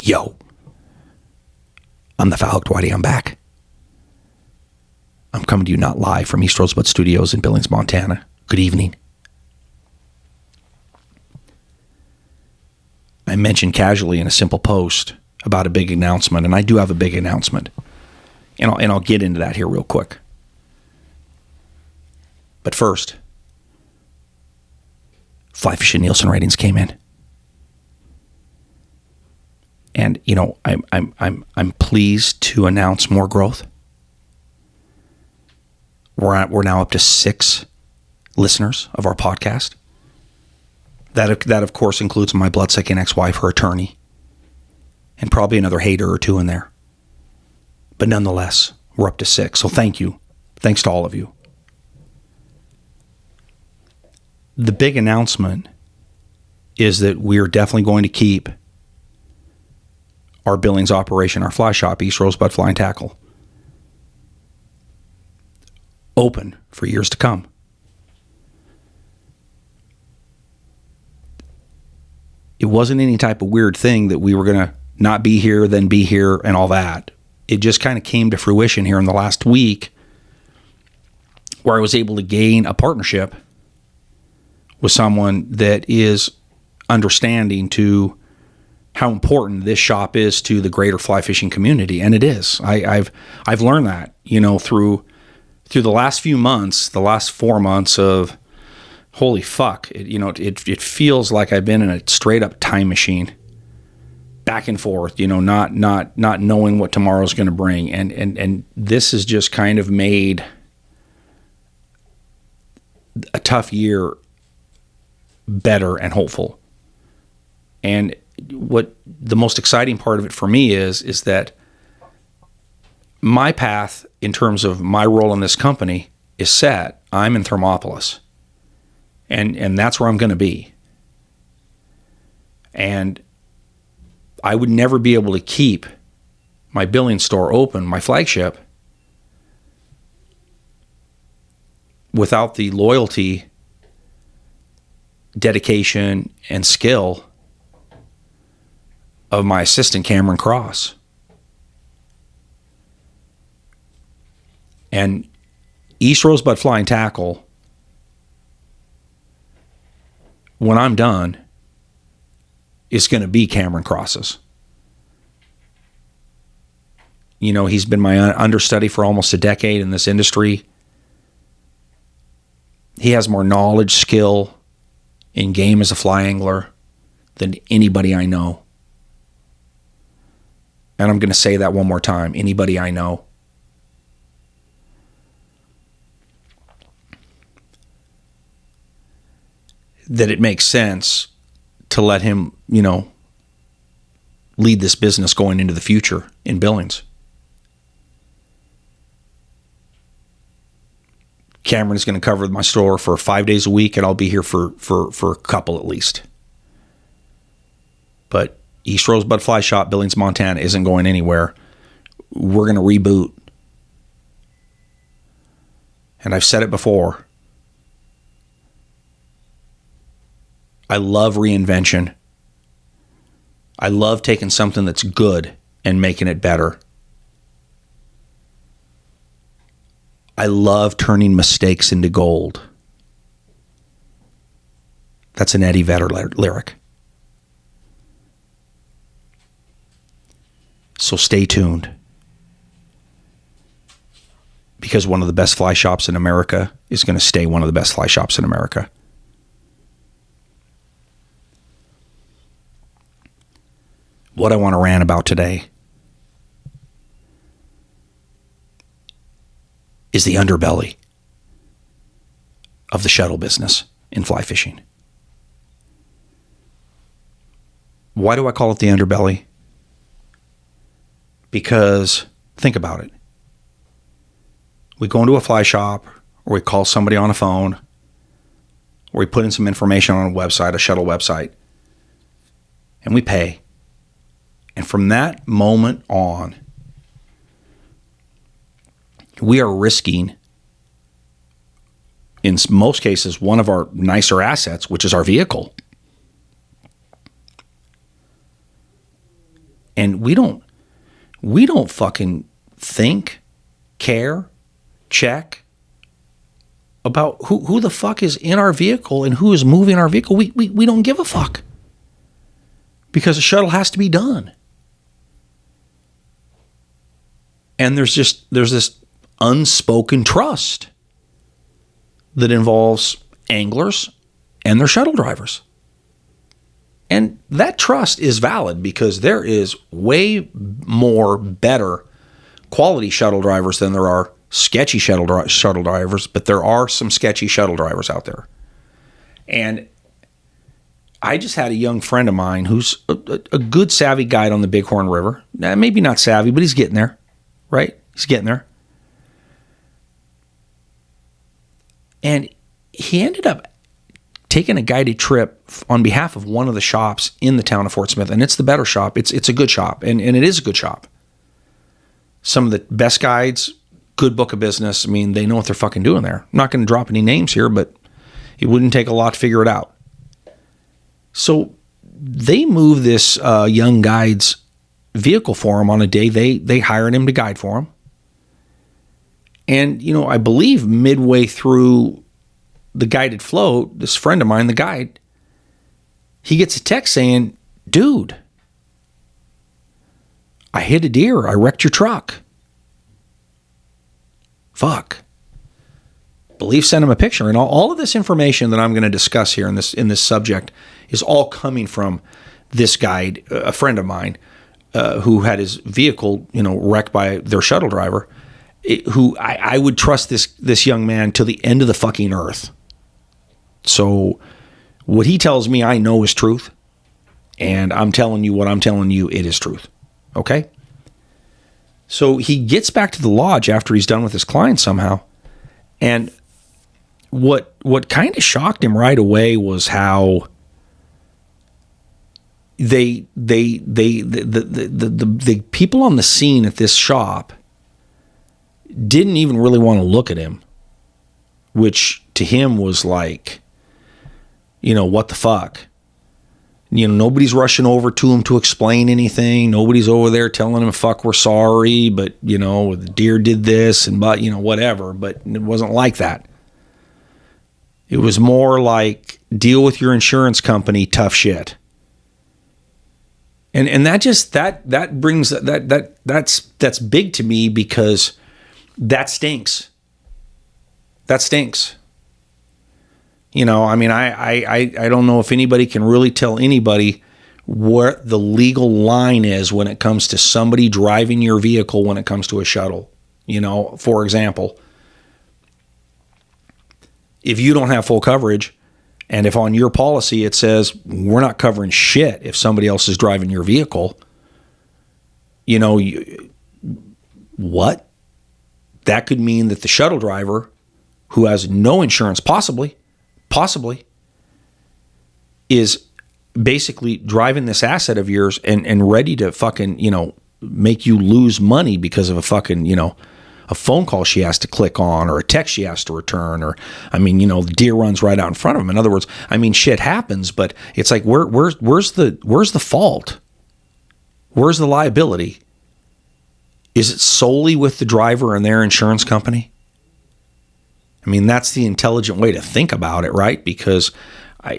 Yo, I'm the Foul Hooked Whitey. I'm back. I'm coming to you not live from East Rosebud Studios in Billings, Montana. Good evening. I mentioned casually in a simple post about a big announcement, and I do have a big announcement. And I'll get into that here real quick. But first, fly fishing Nielsen ratings came in. And I'm pleased to announce more growth. We're now up to 6 listeners of our podcast. That of course includes my bloodsucking ex-wife, her attorney, and probably another hater or two in there. But nonetheless, we're up to 6. So thank you. Thanks to all of you. The big announcement is that we're definitely going to keep our Billings operation, our fly shop, East Rosebud Fly and Tackle, open for years to come. It wasn't any type of weird thing that we were going to not be here, then be here, and all that. It just kind of came to fruition here in the last week where I was able to gain a partnership with someone that is understanding to how important this shop is to the greater fly fishing community. And it is. I've learned that, through the last few months, the last 4 months of holy fuck, it feels like I've been in a straight up time machine, back and forth, not knowing what tomorrow's going to bring, and this has just kind of made a tough year better and hopeful. And what the most exciting part of it for me is that my path in terms of my role in this company is set. I'm in Thermopolis. And that's where I'm going to be. And I would never be able to keep my Billings store open, my flagship, without the loyalty, dedication, and skill of my assistant, Cameron Cross. And East Rosebud Fly and Tackle, when I'm done, is going to be Cameron Cross's. He's been my understudy for almost a decade in this industry. He has more knowledge, skill in game as a fly angler than anybody I know. And I'm going to say that one more time. Anybody I know. That it makes sense to let him, lead this business going into the future in Billings. Cameron is going to cover my store for 5 days a week, and I'll be here for a couple at least. But East Rosebud Fly Shop, Billings, Montana, isn't going anywhere. We're going to reboot. And I've said it before. I love reinvention. I love taking something that's good and making it better. I love turning mistakes into gold. That's an Eddie Vedder lyric. So stay tuned. Because one of the best fly shops in America is going to stay one of the best fly shops in America. What I want to rant about today is the underbelly of the shuttle business in fly fishing. Why do I call it the underbelly? Because think about it. We go into a fly shop, or we call somebody on a phone, or we put in some information on a website, a shuttle website, and we pay. And from that moment on, we are risking, in most cases, one of our nicer assets, which is our vehicle. And we don't fucking think, care, check about who the fuck is in our vehicle and who is moving our vehicle. We don't give a fuck. Because the shuttle has to be done. And there's this unspoken trust that involves anglers and their shuttle drivers. And that trust is valid because there is way more better quality shuttle drivers than there are sketchy shuttle drivers, but there are some sketchy shuttle drivers out there. And I just had a young friend of mine who's a good savvy guide on the Bighorn River. Maybe not savvy, but he's getting there, right? He's getting there. And he ended up taking a guided trip on behalf of one of the shops in the town of Fort Smith, and it's the better shop. It's a good shop, and it is a good shop. Some of the best guides, good book of business. I mean, they know what they're fucking doing there. I'm not going to drop any names here, but it wouldn't take a lot to figure it out. So they move this young guide's vehicle for him on a day. They hired him to guide for him. And, you know, I believe midway through the guided float, this friend of mine, the guide, he gets a text saying, dude, I hit a deer. I wrecked your truck. Fuck. Believe sent him a picture. And all of this information that I'm going to discuss here in this subject is all coming from this guide, a friend of mine, who had his vehicle, you know, wrecked by their shuttle driver, who I would trust this young man to the end of the fucking earth. So what he tells me I know is truth, and I'm telling you what I'm telling you, it is truth. Okay? So he gets back to the lodge after he's done with his client somehow, and what kind of shocked him right away was how the people on the scene at this shop didn't even really want to look at him, which to him was like, you know, what the fuck? You know, nobody's rushing over to him to explain anything. Nobody's over there telling him, fuck, we're sorry, but, you know, the deer did this and, but, you know, whatever. But it wasn't like that. It was more like, deal with your insurance company, tough shit. And that just, that brings, that's big to me because that stinks. That stinks. You know, I mean, I don't know if anybody can really tell anybody where the legal line is when it comes to somebody driving your vehicle when it comes to a shuttle. You know, for example, if you don't have full coverage, and if on your policy it says we're not covering shit if somebody else is driving your vehicle, you know, what? That could mean that the shuttle driver, who has no insurance, possibly, is basically driving this asset of yours and ready to fucking, you know, make you lose money because of a fucking, you know, a phone call she has to click on or a text she has to return, or, I mean, you know, the deer runs right out in front of him. In other words, I mean, shit happens, but it's like, where's the fault? Where's the liability? Is it solely with the driver and their insurance company? I mean, that's the intelligent way to think about it, right? Because I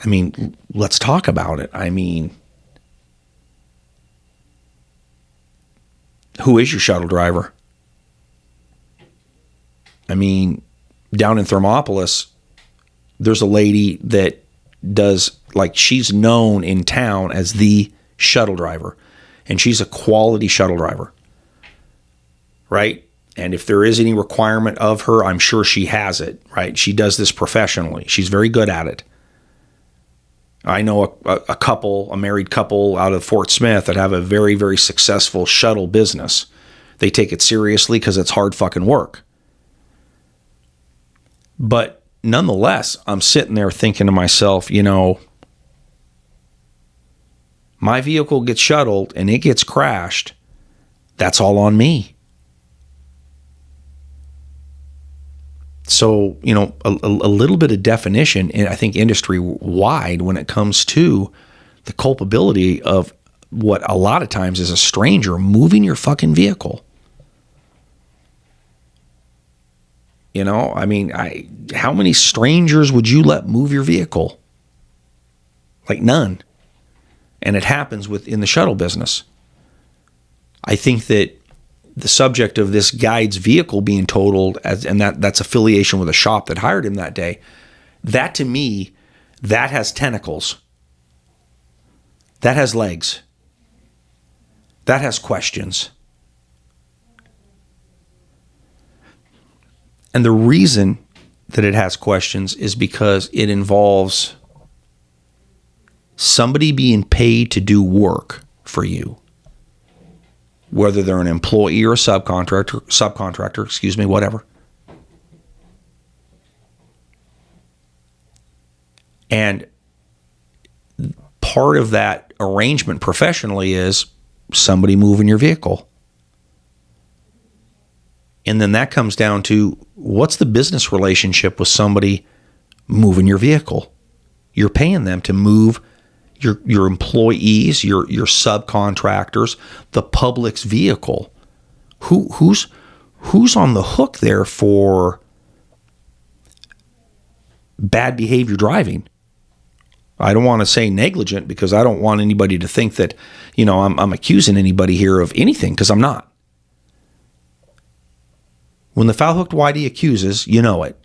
mean, let's talk about it. I mean, who is your shuttle driver? I mean, down in Thermopolis, there's a lady that does, like, she's known in town as the shuttle driver, and she's a quality shuttle driver, right? And if there is any requirement of her, I'm sure she has it, right? She does this professionally. She's very good at it. I know a married couple out of Fort Smith that have a very, very successful shuttle business. They take it seriously because it's hard fucking work. But nonetheless, I'm sitting there thinking to myself, you know, my vehicle gets shuttled and it gets crashed. That's all on me. So, you know, a little bit of definition, I think, industry-wide when it comes to the culpability of what a lot of times is a stranger moving your fucking vehicle. You know, I mean, how many strangers would you let move your vehicle? Like none. And it happens in the shuttle business. I think that the subject of this guide's vehicle being totaled, and that's affiliation with a shop that hired him that day, that to me, that has tentacles. That has legs. That has questions. And the reason that it has questions is because it involves somebody being paid to do work for you, whether they're an employee or a subcontractor, whatever. And part of that arrangement professionally is somebody moving your vehicle. And then that comes down to, what's the business relationship with somebody moving your vehicle? You're paying them to move your employees, your subcontractors, the public's vehicle. Who's on the hook there for bad behavior driving? I don't want to say negligent, because I don't want anybody to think that, you know, I'm accusing anybody here of anything, because I'm not. When the Foul Hooked Whitey accuses, you know it.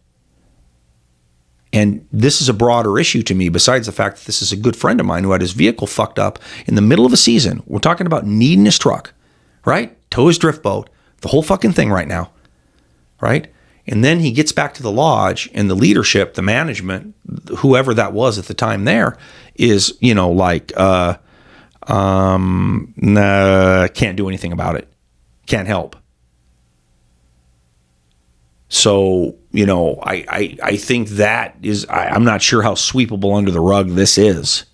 And this is a broader issue to me, besides the fact that this is a good friend of mine who had his vehicle fucked up in the middle of a season. We're talking about needing his truck, right? Tow his drift boat, the whole fucking thing right now, right? And then he gets back to the lodge, and the leadership, the management, whoever that was at the time there, is, you know, like, nah, can't do anything about it. Can't help. So, you know, I think that is, I'm not sure how sweepable under the rug this is.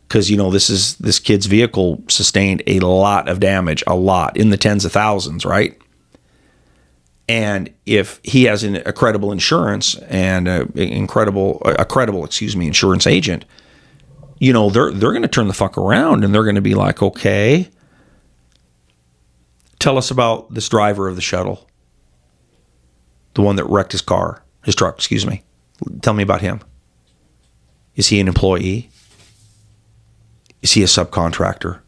Because, you know, this kid's vehicle sustained a lot of damage, a lot, in the tens of thousands, right? And if he has a credible insurance and a credible insurance agent, you know, they're going to turn the fuck around, and they're going to be like, okay, tell us about this driver of the shuttle, the one that wrecked his truck. Tell me about him. Is he an employee? Is he a subcontractor?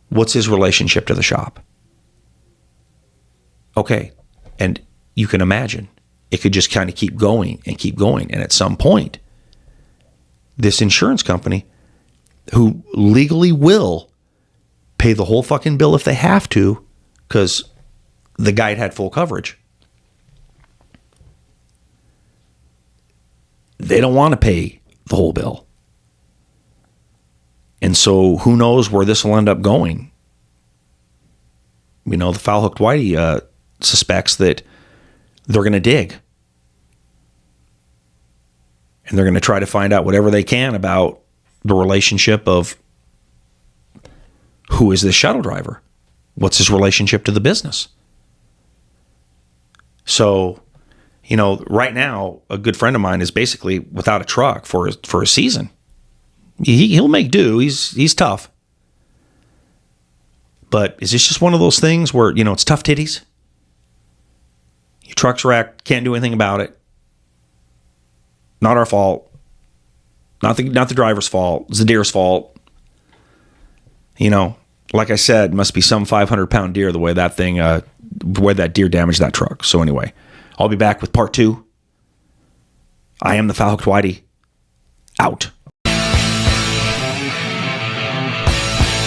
What's his relationship to the shop? Okay, and you can imagine it could just kind of keep going and keep going. And at some point, this insurance company, who legally will pay the whole fucking bill if they have to, because the guy had full coverage, they don't want to pay the whole bill. And so who knows where this will end up going. You know, the Foul Hooked Whitey suspects that they're going to dig. And they're going to try to find out whatever they can about the relationship of who is this shuttle driver? What's his relationship to the business? So, you know, right now, a good friend of mine is basically without a truck for a season. He'll make do. He's tough. But is this just one of those things where, you know, it's tough titties? Your truck's wrecked, can't do anything about it. Not our fault. Not the driver's fault. It's the deer's fault. You know, like I said, must be some 500-pound deer the way that deer damaged that truck. So anyway, I'll be back with part 2. I am the Foul Hooked Whitey. Out.